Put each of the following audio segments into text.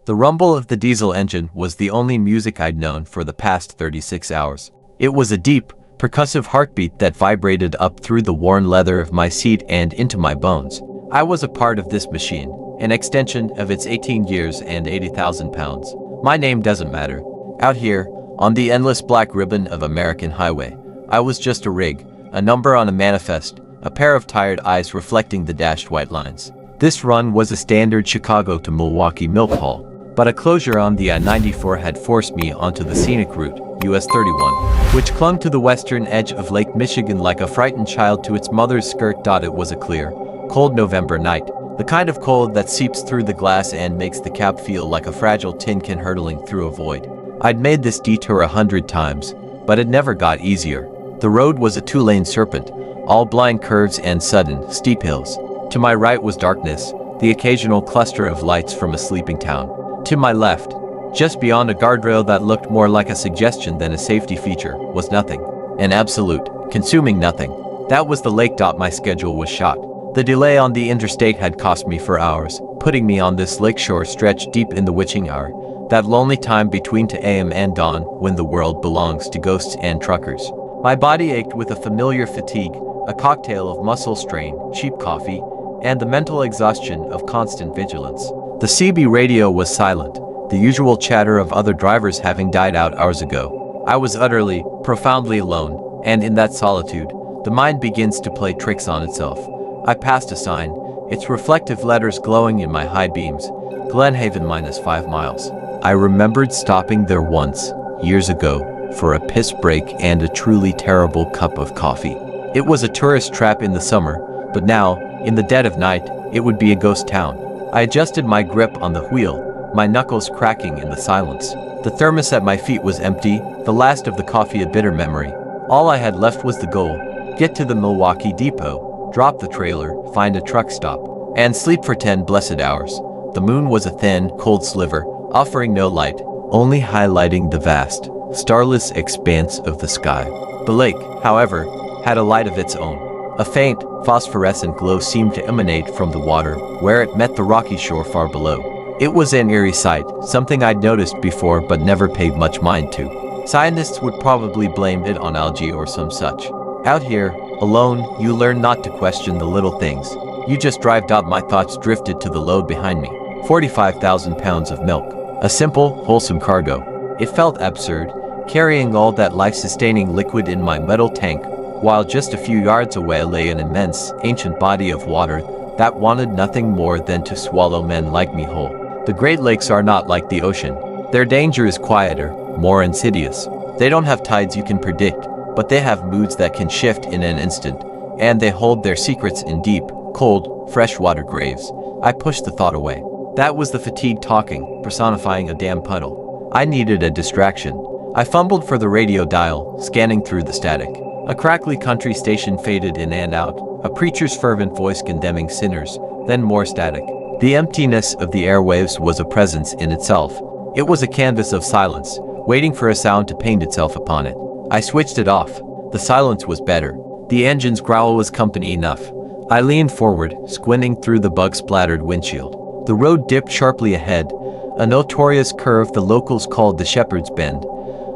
The rumble of the diesel engine was the only music I'd known for the past 36 hours. It was a deep, percussive heartbeat that vibrated up through the worn leather of my seat and into my bones. I was a part of this machine, an extension of its 18 years and 80,000 pounds. My name doesn't matter. Out here, on the endless black ribbon of American highway, I was just a rig, a number on a manifest, a pair of tired eyes reflecting the dashed white lines. This run was a standard Chicago to Milwaukee milk haul, but a closure on the I-94 had forced me onto the scenic route, US 31, which clung to the western edge of Lake Michigan like a frightened child to its mother's skirt. It was a clear, cold November night, the kind of cold that seeps through the glass and makes the cab feel like a fragile tin can hurtling through a void. I'd made this detour 100 times, but it never got easier. The road was a two-lane serpent, all blind curves and sudden, steep hills. To my right was darkness, the occasional cluster of lights from a sleeping town. To my left, just beyond a guardrail that looked more like a suggestion than a safety feature, was nothing. An absolute, consuming nothing. That was the lake. My schedule was shot. The delay on the interstate had cost me 4 hours, putting me on this lakeshore stretch deep in the witching hour, that lonely time between 2 a.m. and dawn when the world belongs to ghosts and truckers. My body ached with a familiar fatigue, a cocktail of muscle strain, cheap coffee, and the mental exhaustion of constant vigilance. The CB radio was silent, the usual chatter of other drivers having died out hours ago. I was utterly, profoundly alone, and in that solitude, the mind begins to play tricks on itself. I passed a sign, its reflective letters glowing in my high beams, Glenhaven -5 miles. I remembered stopping there once, years ago, for a piss break and a truly terrible cup of coffee. It was a tourist trap in the summer, but now, in the dead of night, it would be a ghost town. I adjusted my grip on the wheel, my knuckles cracking in the silence. The thermos at my feet was empty, the last of the coffee a bitter memory. All I had left was the goal: get to the Milwaukee depot, drop the trailer, find a truck stop, and sleep for 10 blessed hours. The moon was a thin, cold sliver, offering no light, only highlighting the vast, starless expanse of the sky. The lake, however, had a light of its own. A faint, phosphorescent glow seemed to emanate from the water, where it met the rocky shore far below. It was an eerie sight, something I'd noticed before but never paid much mind to. Scientists would probably blame it on algae or some such. Out here, alone, you learn not to question the little things. You just drive. My thoughts drifted to the load behind me. 45,000 pounds of milk. A simple, wholesome cargo. It felt absurd, carrying all that life-sustaining liquid in my metal tank, while just a few yards away lay an immense, ancient body of water that wanted nothing more than to swallow men like me whole. The Great Lakes are not like the ocean. Their danger is quieter, more insidious. They don't have tides you can predict, but they have moods that can shift in an instant, and they hold their secrets in deep, cold, freshwater graves. I pushed the thought away. That was the fatigue talking, personifying a damn puddle. I needed a distraction. I fumbled for the radio dial, scanning through the static. A crackly country station faded in and out, a preacher's fervent voice condemning sinners, then more static. The emptiness of the airwaves was a presence in itself. It was a canvas of silence, waiting for a sound to paint itself upon it. I switched it off. The silence was better. The engine's growl was company enough. I leaned forward, squinting through the bug-splattered windshield. The road dipped sharply ahead, a notorious curve the locals called the Shepherd's Bend.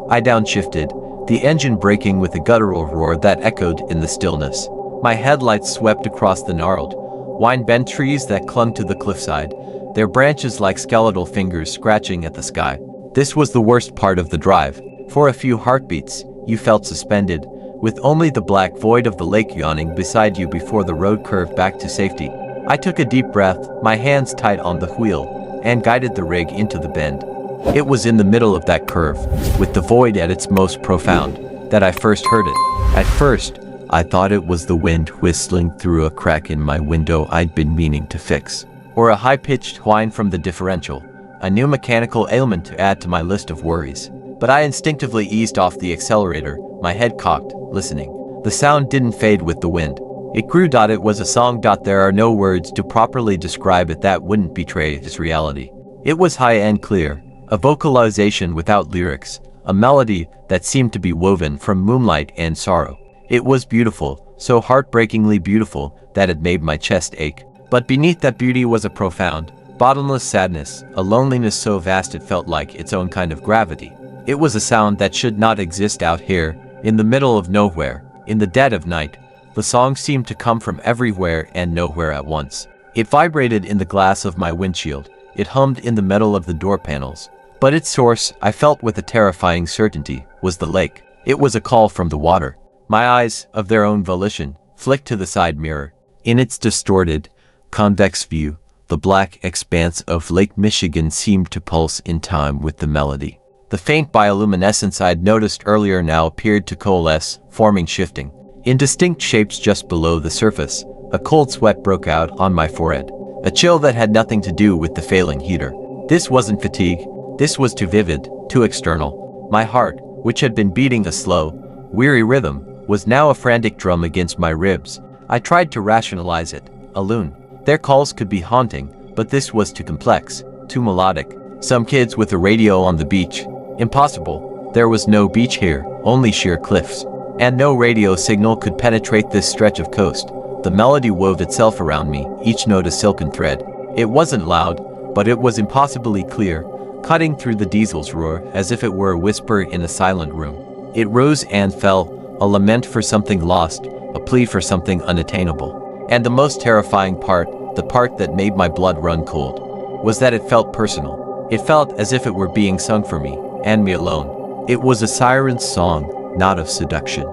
I downshifted, the engine braking with a guttural roar that echoed in the stillness. My headlights swept across the gnarled, vine-bent trees that clung to the cliffside, their branches like skeletal fingers scratching at the sky. This was the worst part of the drive. For a few heartbeats, you felt suspended, with only the black void of the lake yawning beside you before the road curved back to safety. I took a deep breath, my hands tight on the wheel, and guided the rig into the bend. It was in the middle of that curve, with the void at its most profound, that I first heard it. At first, I thought it was the wind whistling through a crack in my window I'd been meaning to fix, or a high-pitched whine from the differential, a new mechanical ailment to add to my list of worries. But I instinctively eased off the accelerator, my head cocked, listening. The sound didn't fade with the wind. It grew. It was a song. There are no words to properly describe it that wouldn't betray its reality. It was high and clear, a vocalization without lyrics, a melody that seemed to be woven from moonlight and sorrow. It was beautiful, so heartbreakingly beautiful that it made my chest ache. But beneath that beauty was a profound, bottomless sadness, a loneliness so vast it felt like its own kind of gravity. It was a sound that should not exist out here, in the middle of nowhere, in the dead of night. The song seemed to come from everywhere and nowhere at once. It vibrated in the glass of my windshield. It hummed in the metal of the door panels. But its source, I felt with a terrifying certainty, was the lake. It was a call from the water. My eyes, of their own volition, flicked to the side mirror. In its distorted, convex view, the black expanse of Lake Michigan seemed to pulse in time with the melody. The faint bioluminescence I'd noticed earlier now appeared to coalesce, forming shifting indistinct shapes just below the surface. A cold sweat broke out on my forehead. A chill that had nothing to do with the failing heater. This wasn't fatigue. This was too vivid, too external. My heart, which had been beating a slow, weary rhythm, was now a frantic drum against my ribs. I tried to rationalize it. A loon. Their calls could be haunting, but this was too complex, too melodic. Some kids with a radio on the beach. Impossible. There was no beach here, only sheer cliffs. And no radio signal could penetrate this stretch of coast. The melody wove itself around me, each note a silken thread. It wasn't loud, but it was impossibly clear, cutting through the diesel's roar as if it were a whisper in a silent room. It rose and fell, a lament for something lost, a plea for something unattainable. And the most terrifying part, the part that made my blood run cold, was that it felt personal. It felt as if it were being sung for me, and me alone. It was a siren's song, not of seduction,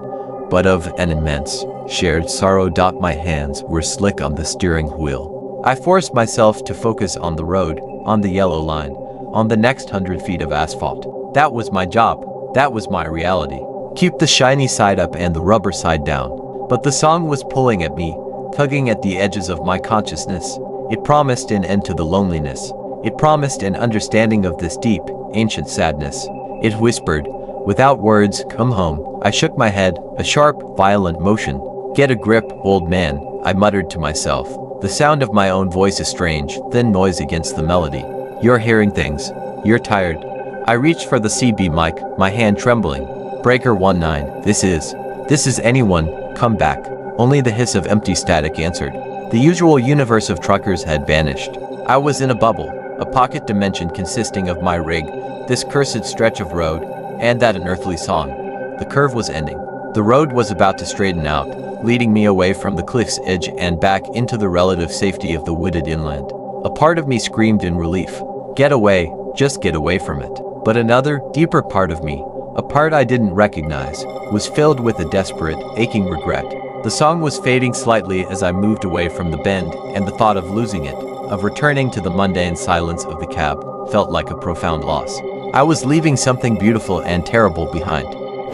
but of an immense, shared sorrow. My hands were slick on the steering wheel. I forced myself to focus on the road, on the yellow line, on the next 100 feet of asphalt. That was my job. That was my reality. Keep the shiny side up and the rubber side down. But the song was pulling at me, tugging at the edges of my consciousness. It promised an end to the loneliness. It promised an understanding of this deep, ancient sadness. It whispered, without words, "Come home." I shook my head, a sharp, violent motion. "Get a grip, old man," I muttered to myself. The sound of my own voice a strange, thin noise against the melody. "You're hearing things. You're tired." I reached for the CB mic, my hand trembling. "Breaker 19, this is anyone, come back." Only the hiss of empty static answered. The usual universe of truckers had vanished. I was in a bubble, a pocket dimension consisting of my rig, this cursed stretch of road, and that unearthly song. The curve was ending. The road was about to straighten out, leading me away from the cliff's edge and back into the relative safety of the wooded inland. A part of me screamed in relief. Get away, just get away from it. But another, deeper part of me, a part I didn't recognize, was filled with a desperate, aching regret. The song was fading slightly as I moved away from the bend, and the thought of losing it, of returning to the mundane silence of the cab, felt like a profound loss. I was leaving something beautiful and terrible behind.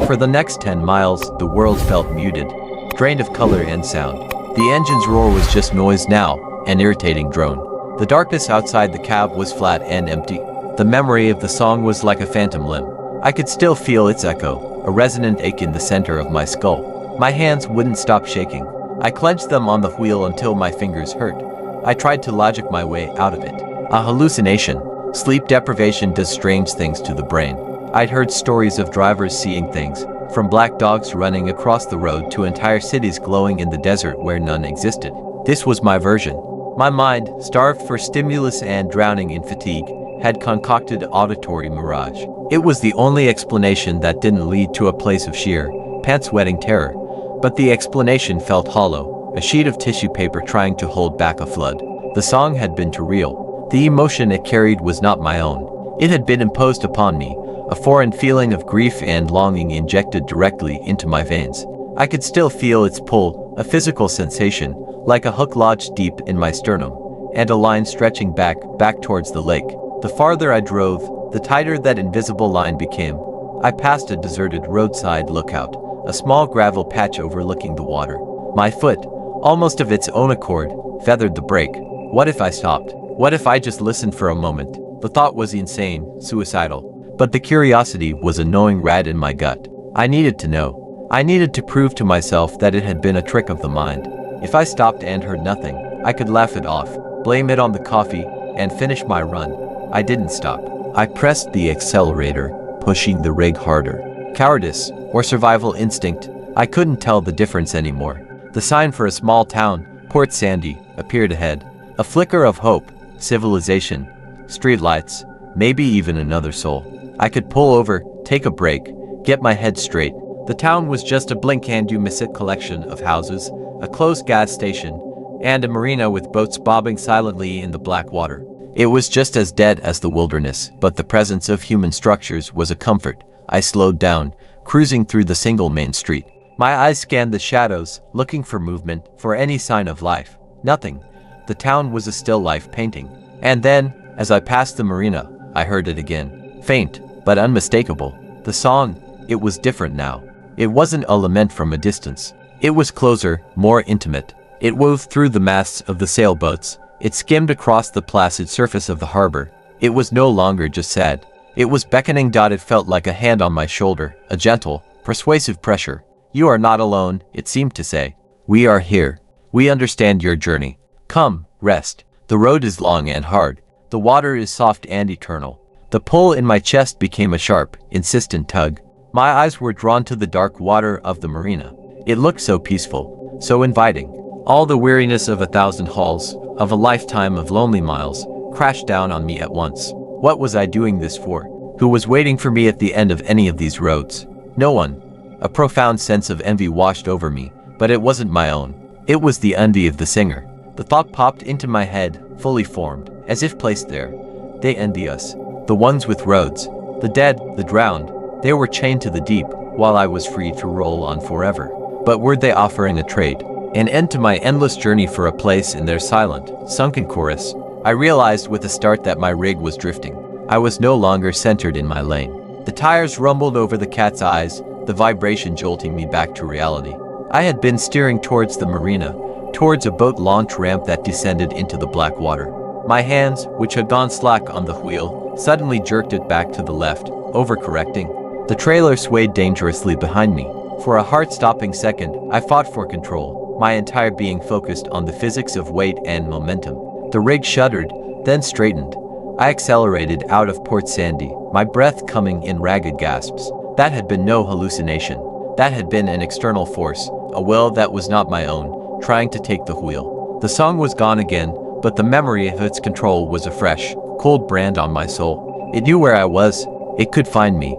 For the next 10 miles, the world felt muted, drained of color and sound. The engine's roar was just noise now, an irritating drone. The darkness outside the cab was flat and empty. The memory of the song was like a phantom limb. I could still feel its echo, a resonant ache in the center of my skull. My hands wouldn't stop shaking. I clenched them on the wheel until my fingers hurt. I tried to logic my way out of it. A hallucination. Sleep deprivation does strange things to the brain. I'd heard stories of drivers seeing things, from black dogs running across the road to entire cities glowing in the desert where none existed. This was my version. My mind, starved for stimulus and drowning in fatigue, had concocted auditory mirage. It was the only explanation that didn't lead to a place of sheer, pants-wetting terror. But the explanation felt hollow, a sheet of tissue paper trying to hold back a flood. The song had been too real. The emotion it carried was not my own. It had been imposed upon me, a foreign feeling of grief and longing injected directly into my veins. I could still feel its pull, a physical sensation, like a hook lodged deep in my sternum, and a line stretching back towards the lake. The farther I drove, the tighter that invisible line became. I passed a deserted roadside lookout, a small gravel patch overlooking the water. My foot, almost of its own accord, feathered the brake. What if I stopped? What if I just listened for a moment? The thought was insane, suicidal. But the curiosity was a gnawing rat in my gut. I needed to know. I needed to prove to myself that it had been a trick of the mind. If I stopped and heard nothing, I could laugh it off, blame it on the coffee, and finish my run. I didn't stop. I pressed the accelerator, pushing the rig harder. Cowardice, or survival instinct, I couldn't tell the difference anymore. The sign for a small town, Port Sandy, appeared ahead. A flicker of hope, civilization, streetlights, maybe even another soul. I could pull over, take a break, get my head straight. The town was just a blink-and-you-miss-it collection of houses, a closed gas station, and a marina with boats bobbing silently in the black water. It was just as dead as the wilderness, but the presence of human structures was a comfort. I slowed down, cruising through the single main street. My eyes scanned the shadows, looking for movement, for any sign of life. Nothing. The town was a still life painting. And then, as I passed the marina, I heard it again. Faint, but unmistakable. The song, it was different now. It wasn't a lament from a distance. It was closer, more intimate. It wove through the masts of the sailboats. It skimmed across the placid surface of the harbor. It was no longer just sad. It was beckoning. It felt like a hand on my shoulder, a gentle, persuasive pressure. You are not alone, it seemed to say. We are here. We understand your journey. Come, rest. The road is long and hard. The water is soft and eternal. The pull in my chest became a sharp, insistent tug. My eyes were drawn to the dark water of the marina. It looked so peaceful, so inviting. All the weariness of 1,000 hauls, of a lifetime of lonely miles, crashed down on me at once. What was I doing this for? Who was waiting for me at the end of any of these roads? No one. A profound sense of envy washed over me, but it wasn't my own. It was the envy of the singer. The thought popped into my head, fully formed, as if placed there. They envy us. The ones with roads. The dead, the drowned. They were chained to the deep, while I was free to roll on forever. But were they offering a trade? An end to my endless journey for a place in their silent, sunken chorus? I realized with a start that my rig was drifting. I was no longer centered in my lane. The tires rumbled over the cat's eyes, the vibration jolting me back to reality. I had been steering towards the marina, towards a boat launch ramp that descended into the black water. My hands, which had gone slack on the wheel, suddenly jerked it back to the left, overcorrecting. The trailer swayed dangerously behind me. For a heart-stopping second, I fought for control, my entire being focused on the physics of weight and momentum. The rig shuddered, then straightened. I accelerated out of Port Sandy, my breath coming in ragged gasps. That had been no hallucination. That had been an external force, a will that was not my own, trying to take the wheel. The song was gone again, but the memory of its control was a fresh, cold brand on my soul. It knew where I was. It could find me.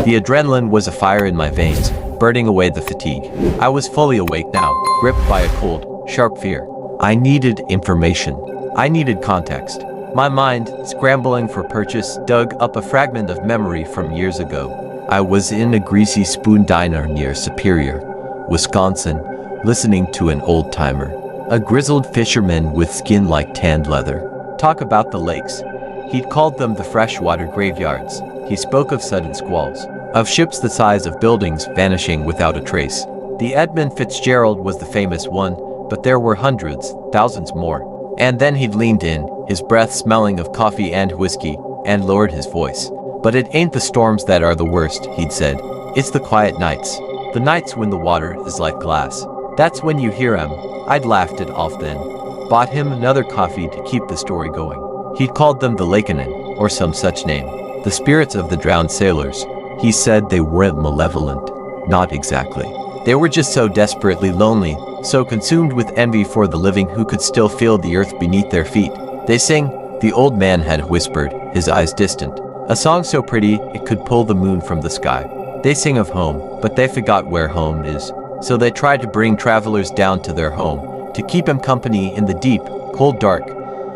The adrenaline was a fire in my veins, burning away the fatigue. I was fully awake now, gripped by a cold, sharp fear. I needed information. I needed context. My mind, scrambling for purchase, dug up a fragment of memory from years ago. I was in a greasy spoon diner near Superior, Wisconsin, listening to an old-timer, a grizzled fisherman with skin like tanned leather, talk about the lakes. He'd called them the freshwater graveyards. He spoke of sudden squalls, of ships the size of buildings vanishing without a trace. The Edmund Fitzgerald was the famous one, but there were hundreds, thousands more. And then he'd leaned in, his breath smelling of coffee and whiskey, and lowered his voice. But it ain't the storms that are the worst, he'd said. It's the quiet nights. The nights when the water is like glass. That's when you hear him. I'd laughed it off then. Bought him another coffee to keep the story going. He'd called them the Lakeinen, or some such name. The spirits of the drowned sailors. He said they weren't malevolent. Not exactly. They were just so desperately lonely, so consumed with envy for the living who could still feel the earth beneath their feet. They sing, the old man had whispered, his eyes distant. A song so pretty, it could pull the moon from the sky. They sing of home, but they forgot where home is. So they try to bring travelers down to their home, to keep them company in the deep, cold dark.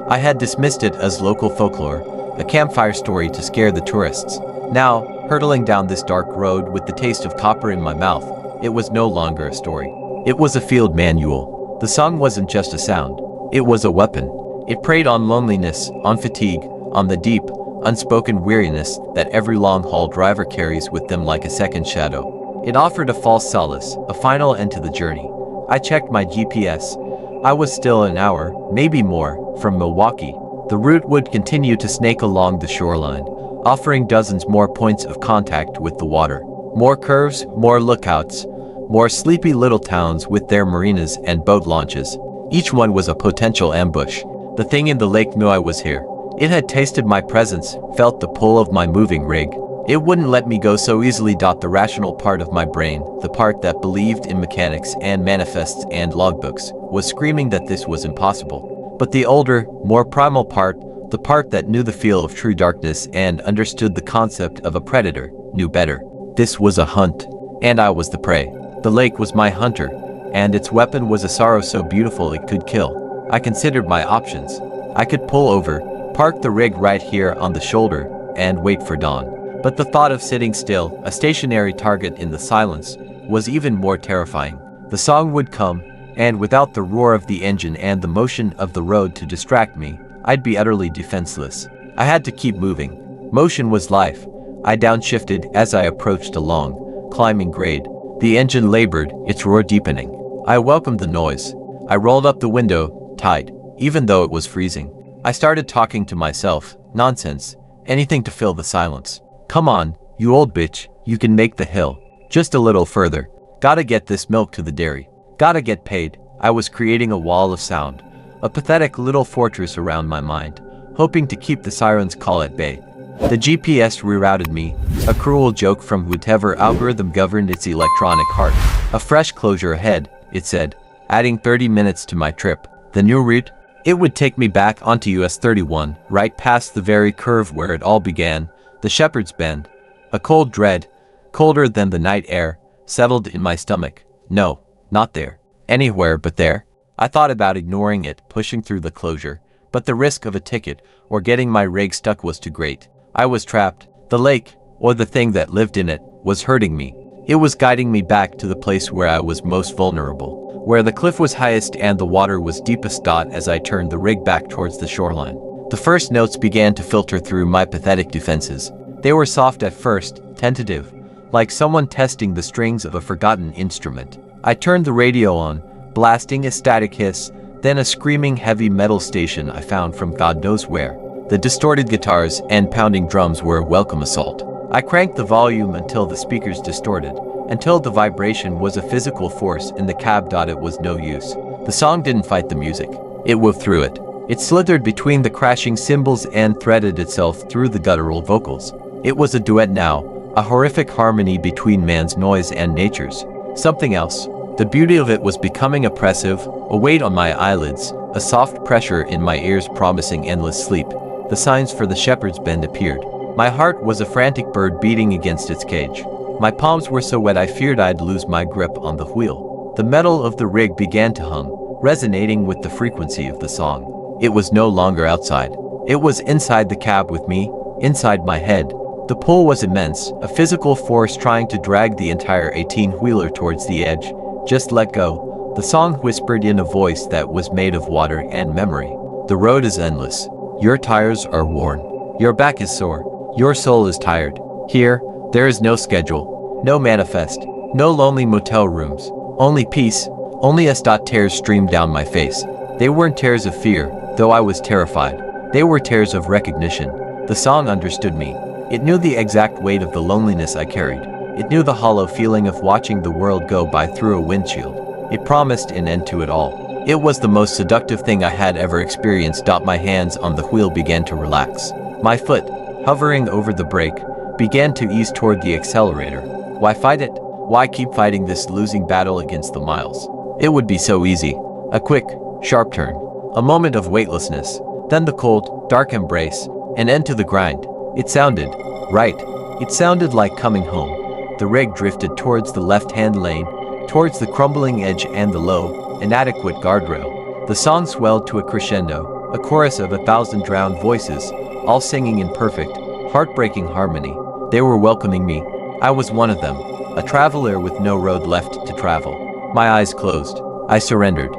I had dismissed it as local folklore, a campfire story to scare the tourists. Now, hurtling down this dark road with the taste of copper in my mouth, it was no longer a story. It was a field manual. The song wasn't just a sound. It was a weapon. It preyed on loneliness, on fatigue, on the deep, unspoken weariness that every long-haul driver carries with them like a second shadow. It offered a false solace, a final end to the journey. I checked my GPS. I was still an hour, maybe more, from Milwaukee. The route would continue to snake along the shoreline, offering dozens more points of contact with the water. More curves, more lookouts, more sleepy little towns with their marinas and boat launches. Each one was a potential ambush. The thing in the lake knew I was here. It had tasted my presence, felt the pull of my moving rig. It wouldn't let me go so easily. The rational part of my brain, the part that believed in mechanics and manifests and logbooks, was screaming that this was impossible. But the older, more primal part, The part that knew the feel of true darkness and understood the concept of a predator, knew better. This was a hunt, and I was the prey. The lake was my hunter, and its weapon was a sorrow so beautiful it could kill. I considered my options. I could pull over, park the rig right here on the shoulder, and wait for dawn. But the thought of sitting still, a stationary target in the silence, was even more terrifying. The song would come, and without the roar of the engine and the motion of the road to distract me, I'd be utterly defenseless. I had to keep moving. Motion was life. I downshifted as I approached a long, climbing grade. The engine labored, its roar deepening. I welcomed the noise. I rolled up the window, tight, even though it was freezing. I started talking to myself. Nonsense. Anything to fill the silence. Come on, you old bitch, you can make the hill. Just a little further. Gotta get this milk to the dairy. Gotta get paid. I was creating a wall of sound. A pathetic little fortress around my mind, hoping to keep the siren's call at bay. The GPS rerouted me, a cruel joke from whatever algorithm governed its electronic heart. A fresh closure ahead, it said, adding 30 minutes to my trip. The new route? It would take me back onto US 31, right past the very curve where it all began, the Shepherd's Bend. A cold dread, colder than the night air, settled in my stomach. No, not there. Anywhere but there. I thought about ignoring it, pushing through the closure, but the risk of a ticket or getting my rig stuck was too great. I was trapped. The lake, or the thing that lived in it, was hurting me. It was guiding me back to the place where I was most vulnerable, where the cliff was highest and the water was deepest. As I turned the rig back towards the shoreline, the first notes began to filter through my pathetic defenses. They were soft at first, tentative, like someone testing the strings of a forgotten instrument. I turned the radio on, blasting a static hiss, then a screaming heavy metal station I found from God knows where. The distorted guitars and pounding drums were a welcome assault. I cranked the volume until the speakers distorted, until the vibration was a physical force in the cab. It was no use. The song didn't fight the music. It wove through it. It slithered between the crashing cymbals and threaded itself through the guttural vocals. It was a duet now, a horrific harmony between man's noise and nature's. Something else. The beauty of it was becoming oppressive, a weight on my eyelids, a soft pressure in my ears promising endless sleep. The signs for the Shepherd's Bend appeared. My heart was a frantic bird beating against its cage. My palms were so wet I feared I'd lose my grip on the wheel. The metal of the rig began to hum, resonating with the frequency of the song. It was no longer outside. It was inside the cab with me, inside my head. The pull was immense, a physical force trying to drag the entire 18-wheeler towards the edge. Just let go, the song whispered in a voice that was made of water and memory. The road is endless. Your tires are worn. Your back is sore. Your soul is tired. Here, there is no schedule, no manifest, no lonely motel rooms. Only peace, only us. Tears streamed down my face. They weren't tears of fear, though I was terrified. They were tears of recognition. The song understood me. It knew the exact weight of the loneliness I carried. It knew the hollow feeling of watching the world go by through a windshield. It promised an end to it all. It was the most seductive thing I had ever experienced. My hands on the wheel began to relax. My foot, hovering over the brake, began to ease toward the accelerator. Why fight it? Why keep fighting this losing battle against the miles? It would be so easy. A quick, sharp turn. A moment of weightlessness. Then the cold, dark embrace. An end to the grind. It sounded right. It sounded like coming home. The rig drifted towards the left-hand lane, towards the crumbling edge and the low, inadequate guardrail. The song swelled to a crescendo, a chorus of 1,000 drowned voices, all singing in perfect, heartbreaking harmony. They were welcoming me. I was one of them, a traveler with no road left to travel. My eyes closed. I surrendered.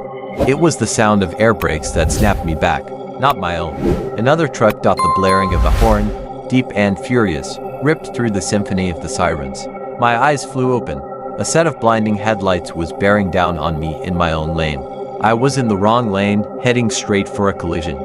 It was the sound of air brakes that snapped me back, not my own. Another truck. The blaring of a horn, deep and furious, ripped through the symphony of the sirens. My eyes flew open. A set of blinding headlights was bearing down on me in my own lane. I was in the wrong lane, heading straight for a collision.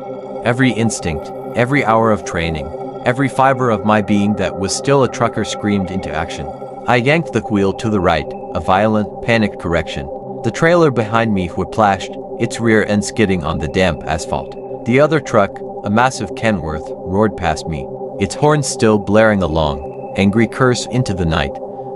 Every instinct, every hour of training, every fiber of my being that was still a trucker screamed into action. I yanked the wheel to the right, a violent, panicked correction. The trailer behind me whiplashed, its rear end skidding on the damp asphalt. The other truck, a massive Kenworth, roared past me, its horns still blaring a long, angry curse into the night.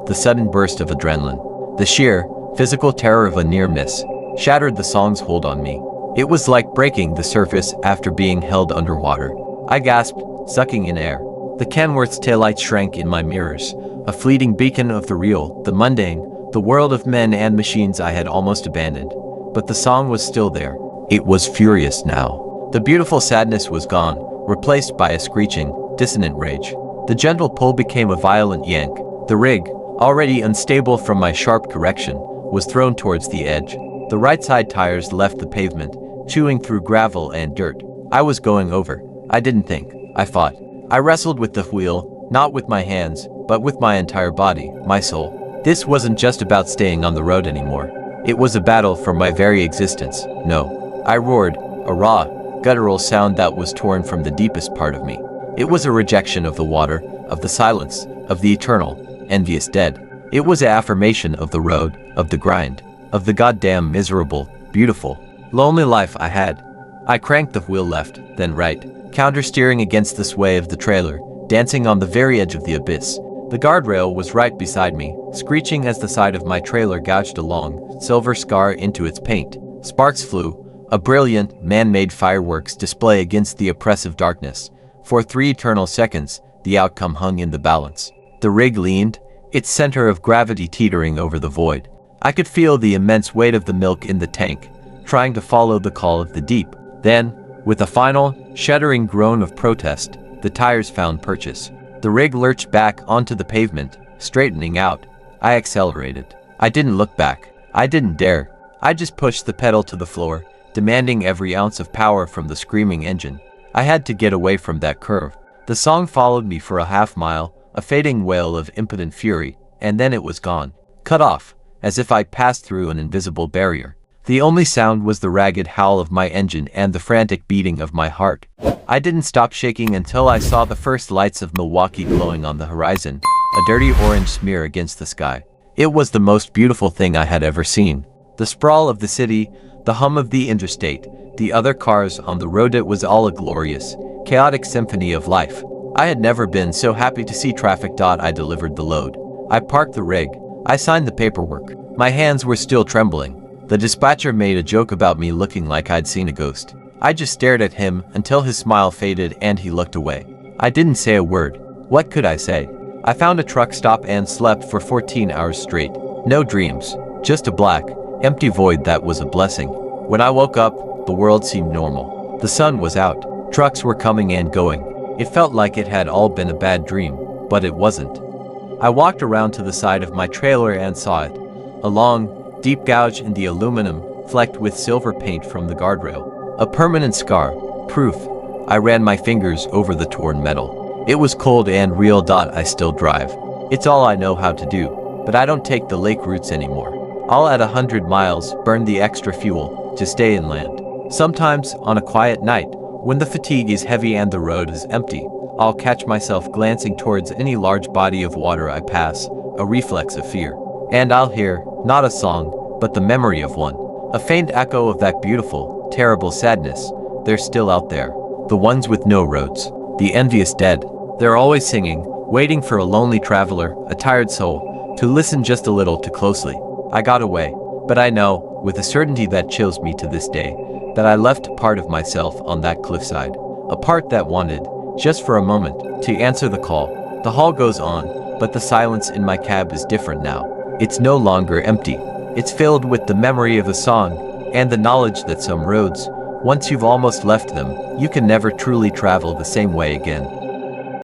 The sudden burst of adrenaline, the sheer, physical terror of a near miss, shattered the song's hold on me. It was like breaking the surface after being held underwater. I gasped, sucking in air. The Kenworth's taillights shrank in my mirrors, a fleeting beacon of the real, the mundane, the world of men and machines I had almost abandoned. But the song was still there. It was furious now. The beautiful sadness was gone, replaced by a screeching, dissonant rage. The gentle pull became a violent yank. The rig, already unstable from my sharp correction, was thrown towards the edge. The right side tires left the pavement, chewing through gravel and dirt. I was going over. I didn't think. I fought. I wrestled with the wheel, not with my hands, but with my entire body, my soul. This wasn't just about staying on the road anymore. It was a battle for my very existence. No. I roared, a raw, guttural sound that was torn from the deepest part of me. It was a rejection of the water, of the silence, of the eternal, envious dead. It was an affirmation of the road, of the grind, of the goddamn miserable, beautiful, lonely life I had. I cranked the wheel left, then right, counter-steering against the sway of the trailer, dancing on the very edge of the abyss. The guardrail was right beside me, screeching as the side of my trailer gouged a long, silver scar into its paint. Sparks flew, a brilliant, man-made fireworks display against the oppressive darkness. For 3 eternal seconds, the outcome hung in the balance. The rig leaned, its center of gravity teetering over the void. I could feel the immense weight of the milk in the tank, trying to follow the call of the deep. Then, with a final, shuddering groan of protest, the tires found purchase. The rig lurched back onto the pavement, straightening out. I accelerated. I didn't look back. I didn't dare. I just pushed the pedal to the floor, demanding every ounce of power from the screaming engine. I had to get away from that curve. The song followed me for a half-mile, a fading wail of impotent fury, and then it was gone. Cut off, as if I'd passed through an invisible barrier. The only sound was the ragged howl of my engine and the frantic beating of my heart. I didn't stop shaking until I saw the first lights of Milwaukee glowing on the horizon, a dirty orange smear against the sky. It was the most beautiful thing I had ever seen. The sprawl of the city, the hum of the interstate, the other cars on the road, it was all a glorious, chaotic symphony of life. I had never been so happy to see traffic. I delivered the load. I parked the rig. I signed the paperwork. My hands were still trembling. The dispatcher made a joke about me looking like I'd seen a ghost. I just stared at him until his smile faded and he looked away. I didn't say a word. What could I say? I found a truck stop and slept for 14 hours straight. No dreams, just a black, empty void that was a blessing. When I woke up, the world seemed normal. The sun was out. Trucks were coming and going. It felt like it had all been a bad dream, but it wasn't. I walked around to the side of my trailer and saw it. A long, deep gouge in the aluminum, flecked with silver paint from the guardrail. A permanent scar, proof. I ran my fingers over the torn metal. It was cold and real. I still drive. It's all I know how to do, but I don't take the lake routes anymore. I'll at 100 miles burn the extra fuel to stay inland. Sometimes, on a quiet night, when the fatigue is heavy and the road is empty, I'll catch myself glancing towards any large body of water I pass, a reflex of fear. And I'll hear, not a song, but the memory of one. A faint echo of that beautiful, terrible sadness. They're still out there. The ones with no roads. The envious dead. They're always singing, waiting for a lonely traveler, a tired soul, to listen just a little too closely. I got away. But I know, with a certainty that chills me to this day, that I left a part of myself on that cliffside. A part that wanted, just for a moment, to answer the call. The hall goes on, but the silence in my cab is different now. It's no longer empty. It's filled with the memory of a song, and the knowledge that some roads, once you've almost left them, you can never truly travel the same way again.